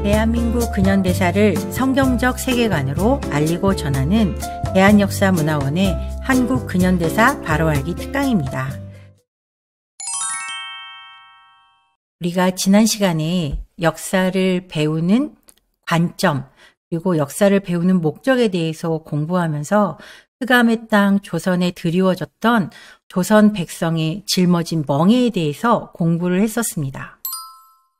대한민국 근현대사를 성경적 세계관으로 알리고 전하는 대한역사문화원의 한국 근현대사 바로 알기 특강입니다. 우리가 지난 시간에 역사를 배우는 관점, 그리고 역사를 배우는 목적에 대해서 공부하면서 흑암의 땅 조선에 드리워졌던 조선 백성의 짊어진 멍에에 대해서 공부를 했었습니다.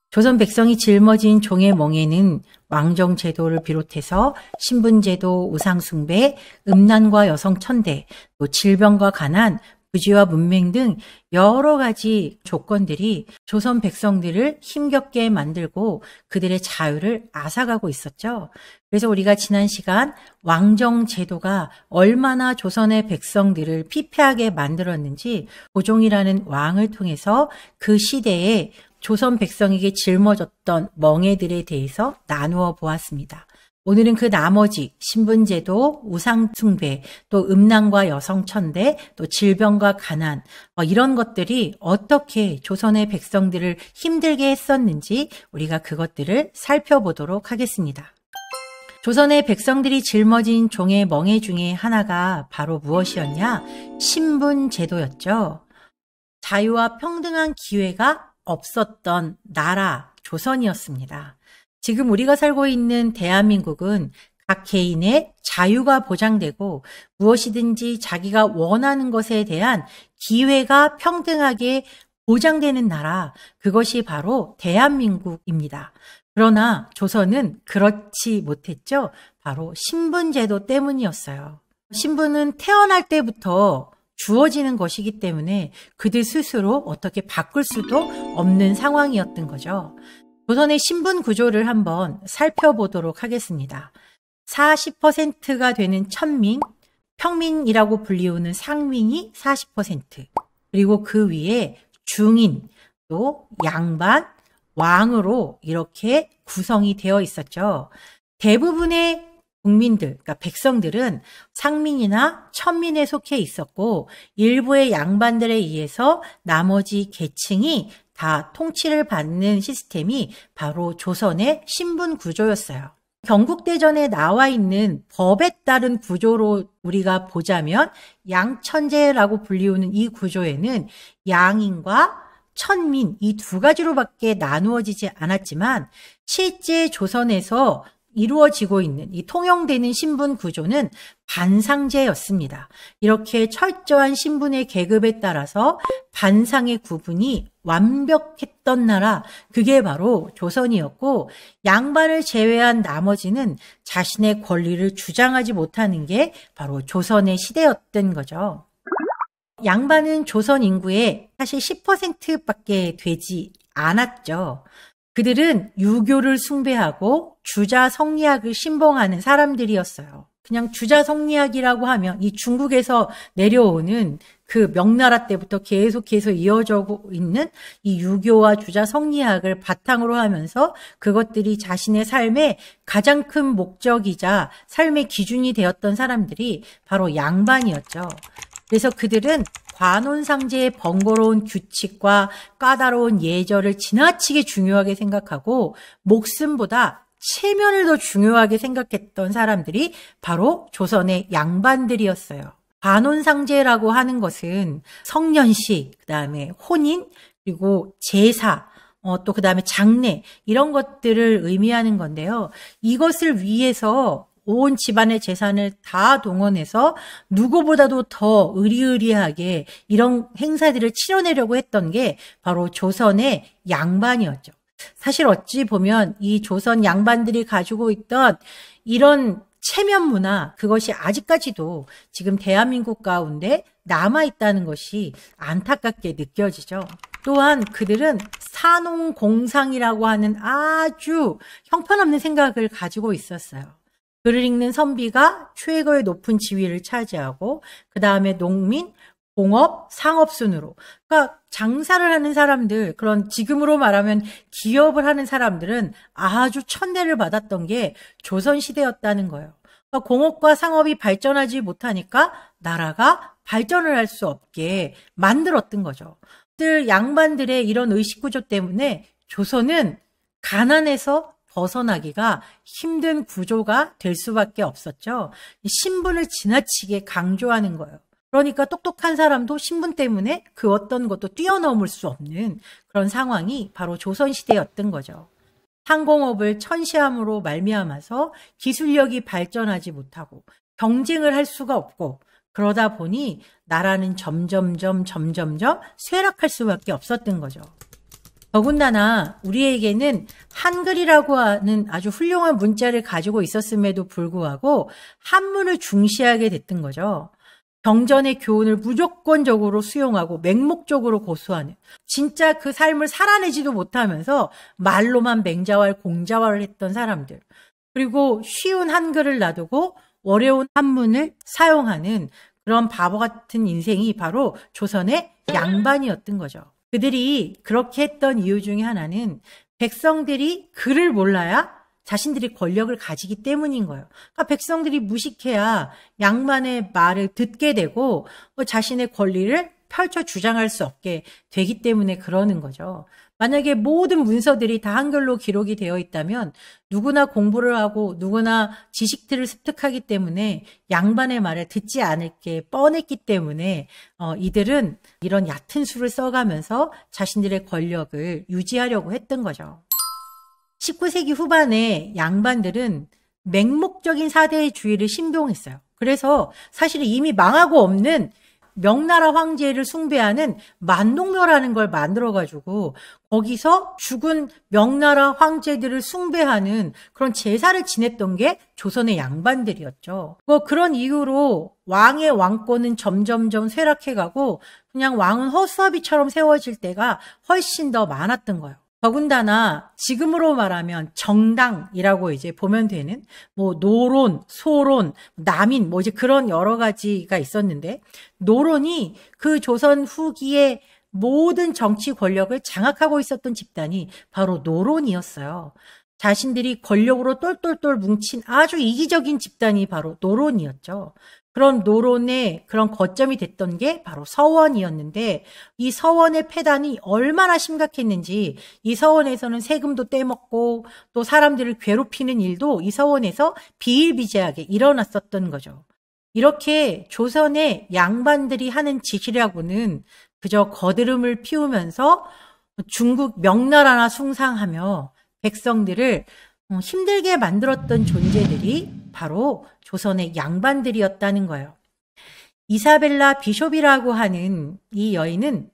조선 백성이 짊어진 종의 멍에는 왕정 제도를 비롯해서 신분 제도, 우상 숭배, 음란과 여성 천대, 또 질병과 가난, 부지와 문맹 등 여러 가지 조건들이 조선 백성들을 힘겹게 만들고 그들의 자유를 앗아가고 있었죠. 그래서 우리가 지난 시간 왕정 제도가 얼마나 조선의 백성들을 피폐하게 만들었는지 고종이라는 왕을 통해서 그 시대에 조선 백성에게 짊어졌던 멍에들에 대해서 나누어 보았습니다. 오늘은 그 나머지 신분제도, 우상숭배, 또 음란과 여성천대, 또 질병과 가난 이런 것들이 어떻게 조선의 백성들을 힘들게 했었는지 우리가 그것들을 살펴보도록 하겠습니다. 조선의 백성들이 짊어진 종의 멍에 중에 하나가 바로 무엇이었냐? 신분제도였죠. 자유와 평등한 기회가 없었던 나라 조선이었습니다. 지금 우리가 살고 있는 대한민국은 각 개인의 자유가 보장되고 무엇이든지 자기가 원하는 것에 대한 기회가 평등하게 보장되는 나라, 그것이 바로 대한민국입니다. 그러나 조선은 그렇지 못했죠. 바로 신분제도 때문이었어요. 신분은 태어날 때부터 주어지는 것이기 때문에 그들 스스로 어떻게 바꿀 수도 없는 상황이었던 거죠. 조선의 신분 구조를 한번 살펴보도록 하겠습니다. 40%가 되는 천민, 평민이라고 불리우는 상민이 40%, 그리고 그 위에 중인, 또 양반, 왕으로 이렇게 구성이 되어 있었죠. 대부분의 국민들, 그러니까 백성들은 상민이나 천민에 속해 있었고 일부의 양반들에 의해서 나머지 계층이 다 통치를 받는 시스템이 바로 조선의 신분 구조였어요. 경국대전에 나와 있는 법에 따른 구조로 우리가 보자면 양천제라고 불리우는 이 구조에는 양인과 천민 이 두 가지로밖에 나누어지지 않았지만 실제 조선에서 이루어지고 있는 이 통용되는 신분 구조는 반상제였습니다. 이렇게 철저한 신분의 계급에 따라서 반상의 구분이 완벽했던 나라, 그게 바로 조선이었고 양반을 제외한 나머지는 자신의 권리를 주장하지 못하는 게 바로 조선의 시대였던 거죠. 양반은 조선 인구의 사실 10%밖에 되지 않았죠. 그들은 유교를 숭배하고 주자성리학을 신봉하는 사람들이었어요. 그냥 주자성리학이라고 하면 이 중국에서 내려오는 그 명나라 때부터 계속해서 이어져 있는 이 유교와 주자성리학을 바탕으로 하면서 그것들이 자신의 삶의 가장 큰 목적이자 삶의 기준이 되었던 사람들이 바로 양반이었죠. 그래서 그들은 관혼상제의 번거로운 규칙과 까다로운 예절을 지나치게 중요하게 생각하고 목숨보다 체면을 더 중요하게 생각했던 사람들이 바로 조선의 양반들이었어요. 관혼상제라고 하는 것은 성년식, 그다음에 혼인, 그리고 제사, 또 그다음에 장례 이런 것들을 의미하는 건데요. 이것을 위해서 온 집안의 재산을 다 동원해서 누구보다도 더 의리의리하게 이런 행사들을 치러내려고 했던 게 바로 조선의 양반이었죠. 사실 어찌 보면 이 조선 양반들이 가지고 있던 이런 체면 문화, 그것이 아직까지도 지금 대한민국 가운데 남아있다는 것이 안타깝게 느껴지죠. 또한 그들은 산홍공상이라고 하는 아주 형편없는 생각을 가지고 있었어요. 글을 읽는 선비가 최고의 높은 지위를 차지하고 그 다음에 농민, 공업, 상업 순으로, 그러니까 장사를 하는 사람들, 그런 지금으로 말하면 기업을 하는 사람들은 아주 천대를 받았던 게 조선시대였다는 거예요. 그러니까 공업과 상업이 발전하지 못하니까 나라가 발전을 할 수 없게 만들었던 거죠. 양반들의 이런 의식구조 때문에 조선은 가난해서 벗어나기가 힘든 구조가 될 수밖에 없었죠. 신분을 지나치게 강조하는 거예요. 그러니까 똑똑한 사람도 신분 때문에 그 어떤 것도 뛰어넘을 수 없는 그런 상황이 바로 조선시대였던 거죠. 상공업을 천시함으로 말미암아서 기술력이 발전하지 못하고 경쟁을 할 수가 없고 그러다 보니 나라는 점점점 쇠락할 수밖에 없었던 거죠. 더군다나 우리에게는 한글이라고 하는 아주 훌륭한 문자를 가지고 있었음에도 불구하고 한문을 중시하게 됐던 거죠. 경전의 교훈을 무조건적으로 수용하고 맹목적으로 고수하는, 진짜 그 삶을 살아내지도 못하면서 말로만 맹자왈 공자왈을 했던 사람들, 그리고 쉬운 한글을 놔두고 어려운 한문을 사용하는 그런 바보 같은 인생이 바로 조선의 양반이었던 거죠. 그들이 그렇게 했던 이유 중에 하나는 백성들이 글을 몰라야 자신들이 권력을 가지기 때문인 거예요. 그러니까 백성들이 무식해야 양반의 말을 듣게 되고 자신의 권리를 펼쳐 주장할 수 없게 되기 때문에 그러는 거죠. 만약에 모든 문서들이 다 한글로 기록이 되어 있다면 누구나 공부를 하고 누구나 지식들을 습득하기 때문에 양반의 말을 듣지 않을 게 뻔했기 때문에 이들은 이런 얕은 수를 써가면서 자신들의 권력을 유지하려고 했던 거죠. 19세기 후반에 양반들은 맹목적인 사대주의를 신봉했어요. 그래서 사실 이미 망하고 없는 명나라 황제를 숭배하는 만동묘라는 걸 만들어가지고 거기서 죽은 명나라 황제들을 숭배하는 그런 제사를 지냈던 게 조선의 양반들이었죠. 그런 이유로 왕의 왕권은 점점점 쇠락해가고 그냥 왕은 허수아비처럼 세워질 때가 훨씬 더 많았던 거예요. 더군다나 지금으로 말하면 정당이라고 이제 보면 되는 노론, 소론, 남인 이제 그런 여러 가지가 있었는데 노론이 그 조선 후기에 모든 정치 권력을 장악하고 있었던 집단이 바로 노론이었어요. 자신들이 권력으로 똘똘똘 뭉친 아주 이기적인 집단이 바로 노론이었죠. 그런 노론의 그런 거점이 됐던 게 바로 서원이었는데 이 서원의 폐단이 얼마나 심각했는지 이 서원에서는 세금도 떼먹고 또 사람들을 괴롭히는 일도 이 서원에서 비일비재하게 일어났었던 거죠. 이렇게 조선의 양반들이 하는 짓이라고는 그저 거드름을 피우면서 중국 명나라나 숭상하며 백성들을 힘들게 만들었던 존재들이 바로 조선의 양반들이었다는 거예요. 이사벨라 비숍이라고 하는 이 여인은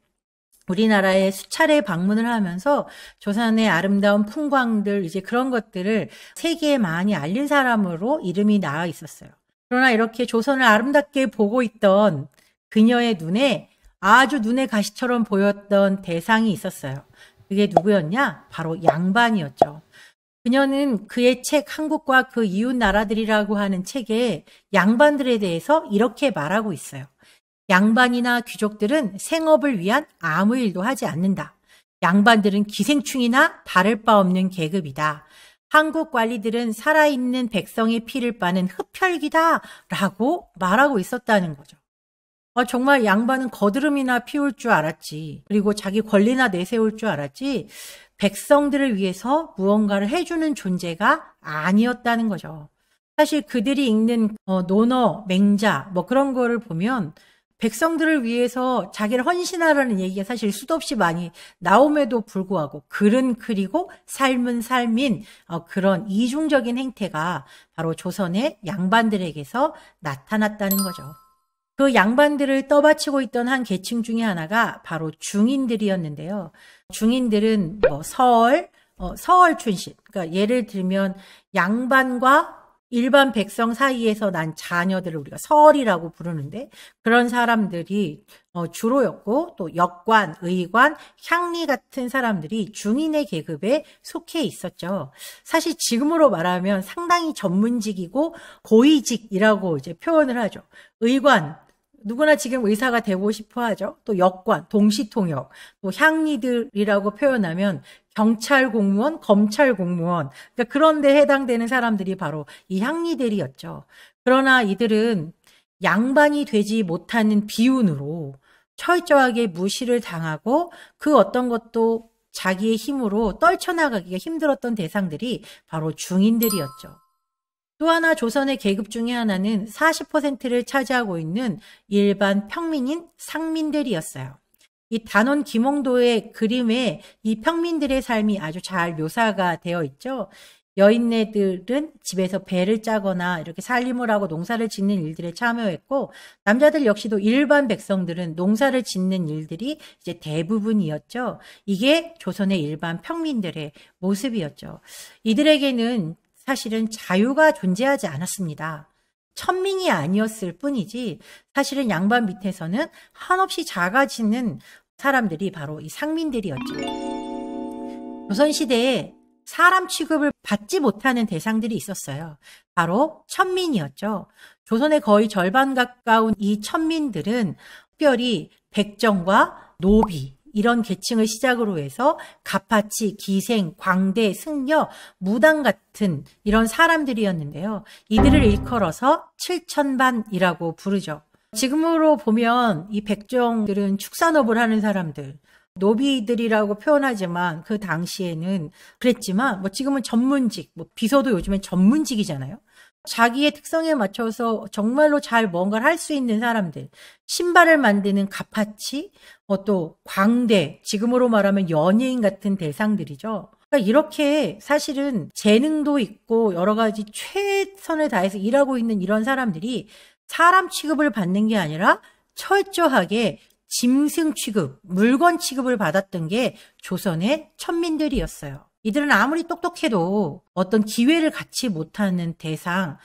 우리나라에 수차례 방문을 하면서 조선의 아름다운 풍광들 이제 그런 것들을 세계에 많이 알린 사람으로 이름이 나와 있었어요. 그러나 이렇게 조선을 아름답게 보고 있던 그녀의 눈에 아주 눈의 가시처럼 보였던 대상이 있었어요. 그게 누구였냐? 바로 양반이었죠. 그녀는 그의 책 한국과 그 이웃 나라들이라고 하는 책에 양반들에 대해서 이렇게 말하고 있어요. 양반이나 귀족들은 생업을 위한 아무 일도 하지 않는다. 양반들은 기생충이나 다를 바 없는 계급이다. 한국 관리들은 살아있는 백성의 피를 빠는 흡혈귀다 라고 말하고 있었다는 거죠. 정말 양반은 거드름이나 피울 줄 알았지. 그리고 자기 권리나 내세울 줄 알았지. 백성들을 위해서 무언가를 해주는 존재가 아니었다는 거죠. 사실 그들이 읽는 논어, 맹자 그런 거를 보면 백성들을 위해서 자기를 헌신하라는 얘기가 사실 수도 없이 많이 나옴에도 불구하고 글은 글이고 삶은 삶인 그런 이중적인 행태가 바로 조선의 양반들에게서 나타났다는 거죠. 그 양반들을 떠받치고 있던 한 계층 중에 하나가 바로 중인들이었는데요. 중인들은 서얼 출신. 그러니까 예를 들면 양반과 일반 백성 사이에서 난 자녀들을 우리가 서얼이라고 부르는데 그런 사람들이 주로였고 또 역관, 의관, 향리 같은 사람들이 중인의 계급에 속해 있었죠. 사실 지금으로 말하면 상당히 전문직이고 고위직이라고 이제 표현을 하죠. 의관, 누구나 지금 의사가 되고 싶어 하죠. 또 역관, 동시통역, 또 향리들이라고 표현하면 경찰 공무원, 검찰 공무원, 그러니까 그런 데 해당되는 사람들이 바로 이 향리들이었죠. 그러나 이들은 양반이 되지 못하는 비운으로 철저하게 무시를 당하고 그 어떤 것도 자기의 힘으로 떨쳐나가기가 힘들었던 대상들이 바로 중인들이었죠. 또 하나 조선의 계급 중에 하나는 40%를 차지하고 있는 일반 평민인 상민들이었어요. 이 단원 김홍도의 그림에 이 평민들의 삶이 아주 잘 묘사가 되어 있죠. 여인네들은 집에서 배를 짜거나 이렇게 살림을 하고 농사를 짓는 일들에 참여했고, 남자들 역시도 일반 백성들은 농사를 짓는 일들이 이제 대부분이었죠. 이게 조선의 일반 평민들의 모습이었죠. 이들에게는 사실은 자유가 존재하지 않았습니다. 천민이 아니었을 뿐이지 사실은 양반 밑에서는 한없이 작아지는 사람들이 바로 이 상민들이었죠. 조선시대에 사람 취급을 받지 못하는 대상들이 있었어요. 바로 천민이었죠. 조선의 거의 절반 가까운 이 천민들은 특별히 백정과 노비 이런 계층을 시작으로 해서 갑파치, 기생, 광대, 승려, 무당 같은 이런 사람들이었는데요. 이들을 일컬어서 칠천반이라고 부르죠. 지금으로 보면 이 백정들은 축산업을 하는 사람들, 노비들이라고 표현하지만 그 당시에는 그랬지만 지금은 전문직, 비서도 요즘엔 전문직이잖아요. 자기의 특성에 맞춰서 정말로 잘 뭔가를 할 수 있는 사람들, 신발을 만드는 갑파치, 또 광대, 지금으로 말하면 연예인 같은 대상들이죠. 그러니까 이렇게 사실은 재능도 있고 여러 가지 최선을 다해서 일하고 있는 이런 사람들이 사람 취급을 받는 게 아니라 철저하게 짐승 취급, 물건 취급을 받았던 게 조선의 천민들이었어요. 이들은 아무리 똑똑해도 어떤 기회를 갖지 못하는 대상,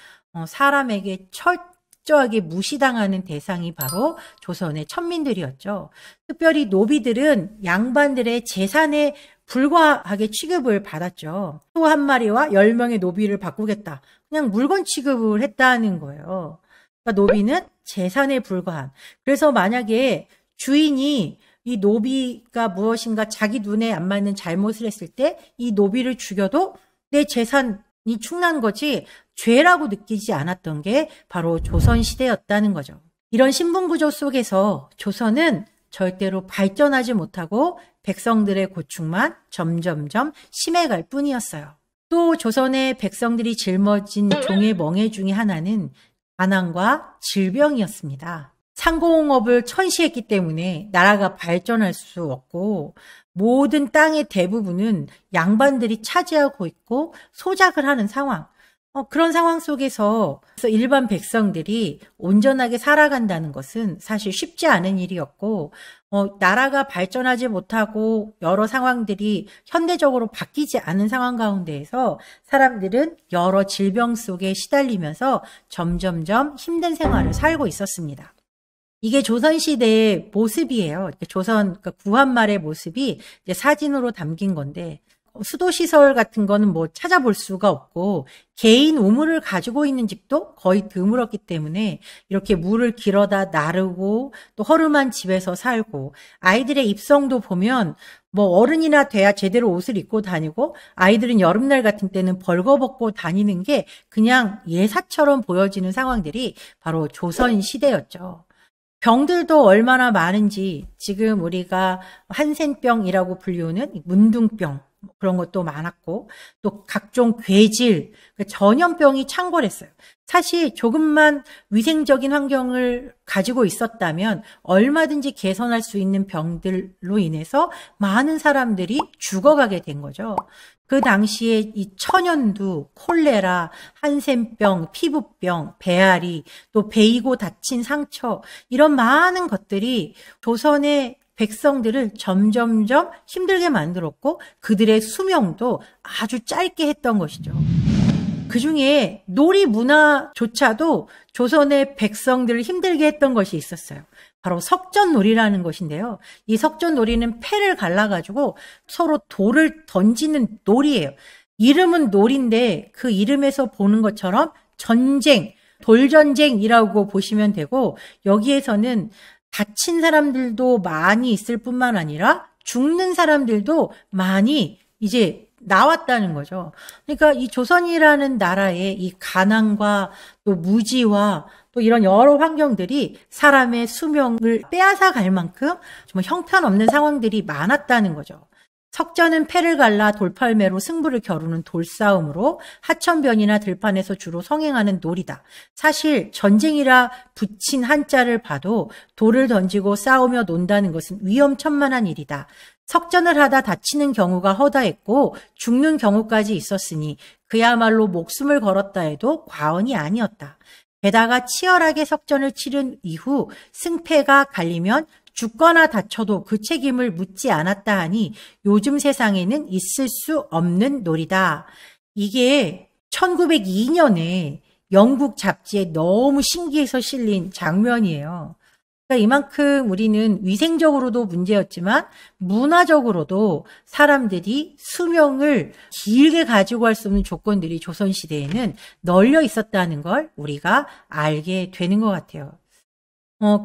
사람에게 철저하게 무시당하는 대상이 바로 조선의 천민들이었죠. 특별히 노비들은 양반들의 재산에 불과하게 취급을 받았죠. 소 한 마리와 10명의 노비를 바꾸겠다. 그냥 물건 취급을 했다는 거예요. 그러니까 노비는 재산에 불과한. 그래서 만약에 주인이 이 노비가 무엇인가 자기 눈에 안 맞는 잘못을 했을 때 이 노비를 죽여도 내 재산이 충난 거지 죄라고 느끼지 않았던 게 바로 조선시대였다는 거죠. 이런 신분구조 속에서 조선은 절대로 발전하지 못하고 백성들의 고충만 점점점 심해갈 뿐이었어요. 또 조선의 백성들이 짊어진 종의 멍해 중에 하나는 가난과 질병이었습니다. 상공업을 천시했기 때문에 나라가 발전할 수 없고 모든 땅의 대부분은 양반들이 차지하고 있고 소작을 하는 상황. 그런 상황 속에서 일반 백성들이 온전하게 살아간다는 것은 사실 쉽지 않은 일이었고, 나라가 발전하지 못하고 여러 상황들이 현대적으로 바뀌지 않은 상황 가운데에서 사람들은 여러 질병 속에 시달리면서 점점점 힘든 생활을 살고 있었습니다. 이게 조선시대의 모습이에요. 조선 구한말의 모습이 이제 사진으로 담긴 건데, 수도시설 같은 거는 찾아볼 수가 없고 개인 우물을 가지고 있는 집도 거의 드물었기 때문에 이렇게 물을 길어다 나르고 또 허름한 집에서 살고, 아이들의 입성도 보면 어른이나 돼야 제대로 옷을 입고 다니고 아이들은 여름날 같은 때는 벌거벗고 다니는 게 그냥 예사처럼 보여지는 상황들이 바로 조선시대였죠. 병들도 얼마나 많은지 지금 우리가 한센병이라고 불리우는 문둥병 그런 것도 많았고 또 각종 괴질, 전염병이 창궐했어요. 사실 조금만 위생적인 환경을 가지고 있었다면 얼마든지 개선할 수 있는 병들로 인해서 많은 사람들이 죽어가게 된 거죠. 그 당시에 이 천연두, 콜레라, 한센병, 피부병, 배앓이, 또 베이고 다친 상처 이런 많은 것들이 조선의 백성들을 점점점 힘들게 만들었고 그들의 수명도 아주 짧게 했던 것이죠. 그중에 놀이 문화조차도 조선의 백성들을 힘들게 했던 것이 있었어요. 바로 석전놀이라는 것인데요. 이 석전놀이는 패를 갈라가지고 서로 돌을 던지는 놀이예요. 이름은 놀인데 그 이름에서 보는 것처럼 전쟁, 돌전쟁이라고 보시면 되고, 여기에서는 다친 사람들도 많이 있을 뿐만 아니라 죽는 사람들도 많이 이제 나왔다는 거죠. 그러니까 이 조선이라는 나라의 이 가난과 또 무지와 또 이런 여러 환경들이 사람의 수명을 빼앗아 갈 만큼 정말 형편없는 상황들이 많았다는 거죠. 석전은 패를 갈라 돌팔매로 승부를 겨루는 돌싸움으로 하천변이나 들판에서 주로 성행하는 놀이다. 사실 전쟁이라 붙인 한자를 봐도 돌을 던지고 싸우며 논다는 것은 위험천만한 일이다. 석전을 하다 다치는 경우가 허다했고 죽는 경우까지 있었으니 그야말로 목숨을 걸었다 해도 과언이 아니었다. 게다가 치열하게 석전을 치른 이후 승패가 갈리면 죽거나 다쳐도 그 책임을 묻지 않았다 하니 요즘 세상에는 있을 수 없는 놀이다. 이게 1902년에 영국 잡지에 너무 신기해서 실린 장면이에요. 그러니까 이만큼 우리는 위생적으로도 문제였지만 문화적으로도 사람들이 수명을 길게 가지고 갈 수 없는 조건들이 조선시대에는 널려 있었다는 걸 우리가 알게 되는 것 같아요.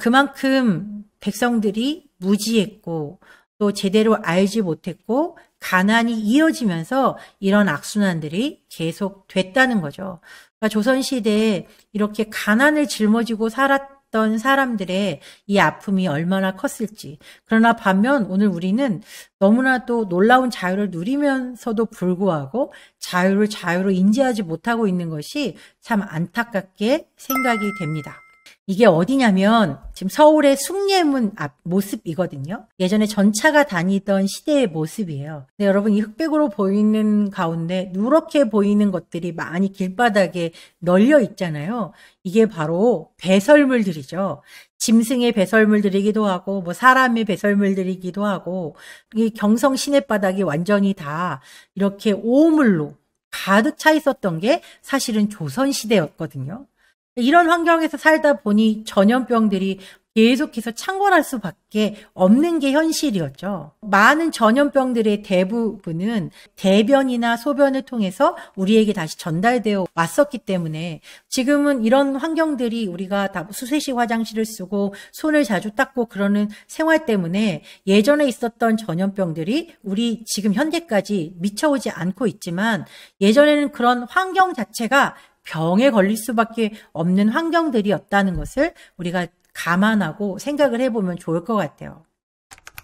그만큼 백성들이 무지했고 또 제대로 알지 못했고 가난이 이어지면서 이런 악순환들이 계속 됐다는 거죠. 그러니까 조선시대에 이렇게 가난을 짊어지고 살았던 사람들의 이 아픔이 얼마나 컸을지. 그러나 반면 오늘 우리는 너무나도 놀라운 자유를 누리면서도 불구하고 자유로 인지하지 못하고 있는 것이 참 안타깝게 생각이 됩니다. 이게 어디냐면 지금 서울의 숭례문 앞 모습이거든요. 예전에 전차가 다니던 시대의 모습이에요. 근데 여러분 이 흑백으로 보이는 가운데 누렇게 보이는 것들이 많이 길바닥에 널려 있잖아요. 이게 바로 배설물들이죠. 짐승의 배설물들이기도 하고 뭐 사람의 배설물들이기도 하고 이 경성 시냇바닥이 완전히 다 이렇게 오물로 가득 차 있었던 게 사실은 조선시대였거든요. 이런 환경에서 살다 보니 전염병들이 계속해서 창궐할 수밖에 없는 게 현실이었죠. 많은 전염병들의 대부분은 대변이나 소변을 통해서 우리에게 다시 전달되어 왔었기 때문에 지금은 이런 환경들이 우리가 다 수세식 화장실을 쓰고 손을 자주 닦고 그러는 생활 때문에 예전에 있었던 전염병들이 우리 지금 현대까지 미쳐오지 않고 있지만 예전에는 그런 환경 자체가 병에 걸릴 수밖에 없는 환경들이었다는 것을 우리가 감안하고 생각을 해보면 좋을 것 같아요.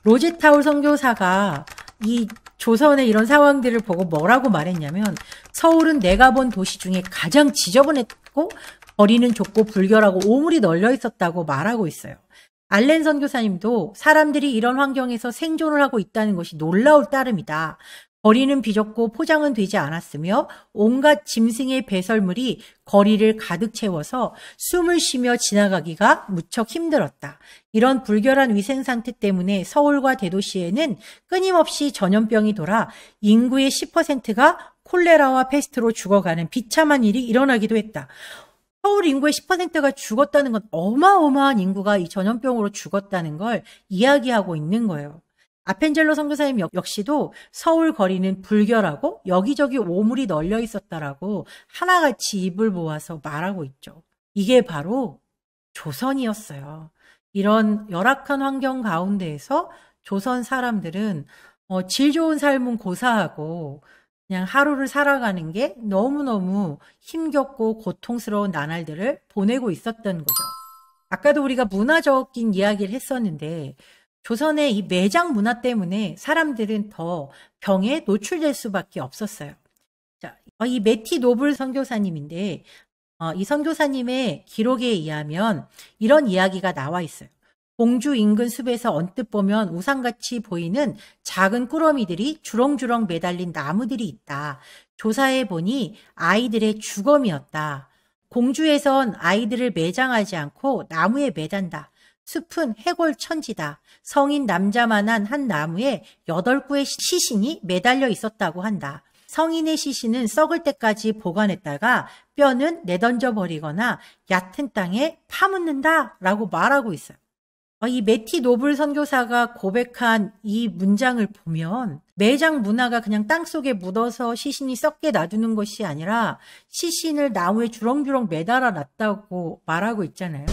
로제타울 선교사가 이 조선의 이런 상황들을 보고 뭐라고 말했냐면 서울은 내가 본 도시 중에 가장 지저분했고 거리는 좁고 불결하고 오물이 널려 있었다고 말하고 있어요. 알렌 선교사님도 사람들이 이런 환경에서 생존을 하고 있다는 것이 놀라울 따름이다. 거리는 비좁고 포장은 되지 않았으며 온갖 짐승의 배설물이 거리를 가득 채워서 숨을 쉬며 지나가기가 무척 힘들었다. 이런 불결한 위생 상태 때문에 서울과 대도시에는 끊임없이 전염병이 돌아 인구의 10%가 콜레라와 페스트로 죽어가는 비참한 일이 일어나기도 했다. 서울 인구의 10%가 죽었다는 건 어마어마한 인구가 이 전염병으로 죽었다는 걸 이야기하고 있는 거예요. 아펜젤로 선교사님 역시도 서울 거리는 불결하고 여기저기 오물이 널려 있었다라고 하나같이 입을 모아서 말하고 있죠. 이게 바로 조선이었어요. 이런 열악한 환경 가운데에서 조선 사람들은 질 좋은 삶은 고사하고 그냥 하루를 살아가는 게 너무너무 힘겹고 고통스러운 나날들을 보내고 있었던 거죠. 아까도 우리가 문화적인 이야기를 했었는데 조선의 이 매장 문화 때문에 사람들은 더 병에 노출될 수밖에 없었어요. 자, 이 매티 노블 선교사님인데 이 선교사님의 기록에 의하면 이런 이야기가 나와 있어요. 공주 인근 숲에서 언뜻 보면 우상같이 보이는 작은 꾸러미들이 주렁주렁 매달린 나무들이 있다. 조사해 보니 아이들의 주검이었다. 공주에선 아이들을 매장하지 않고 나무에 매단다. 숲은 해골천지다. 성인 남자만한 한 나무에 8구의 시신이 매달려 있었다고 한다. 성인의 시신은 썩을 때까지 보관했다가 뼈는 내던져 버리거나 얕은 땅에 파묻는다 라고 말하고 있어요. 이 매티 노블 선교사가 고백한 이 문장을 보면 매장 문화가 그냥 땅속에 묻어서 시신이 썩게 놔두는 것이 아니라 시신을 나무에 주렁주렁 매달아 놨다고 말하고 있잖아요.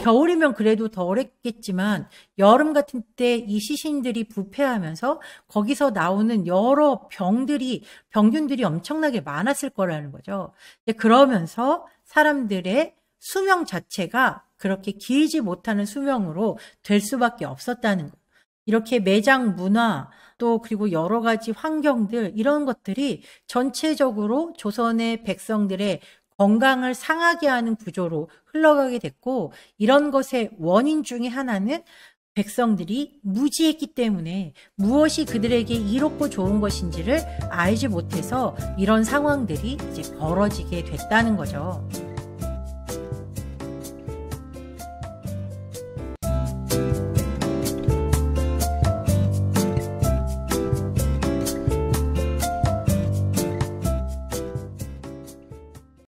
겨울이면 그래도 덜했겠지만 여름 같은 때 이 시신들이 부패하면서 거기서 나오는 여러 병균들이 엄청나게 많았을 거라는 거죠. 그러면서 사람들의 수명 자체가 그렇게 길지 못하는 수명으로 될 수밖에 없었다는 거예요. 이렇게 매장 문화 또 그리고 여러 가지 환경들 이런 것들이 전체적으로 조선의 백성들의 건강을 상하게 하는 구조로 흘러가게 됐고 이런 것의 원인 중에 하나는 백성들이 무지했기 때문에 무엇이 그들에게 이롭고 좋은 것인지를 알지 못해서 이런 상황들이 이제 벌어지게 됐다는 거죠.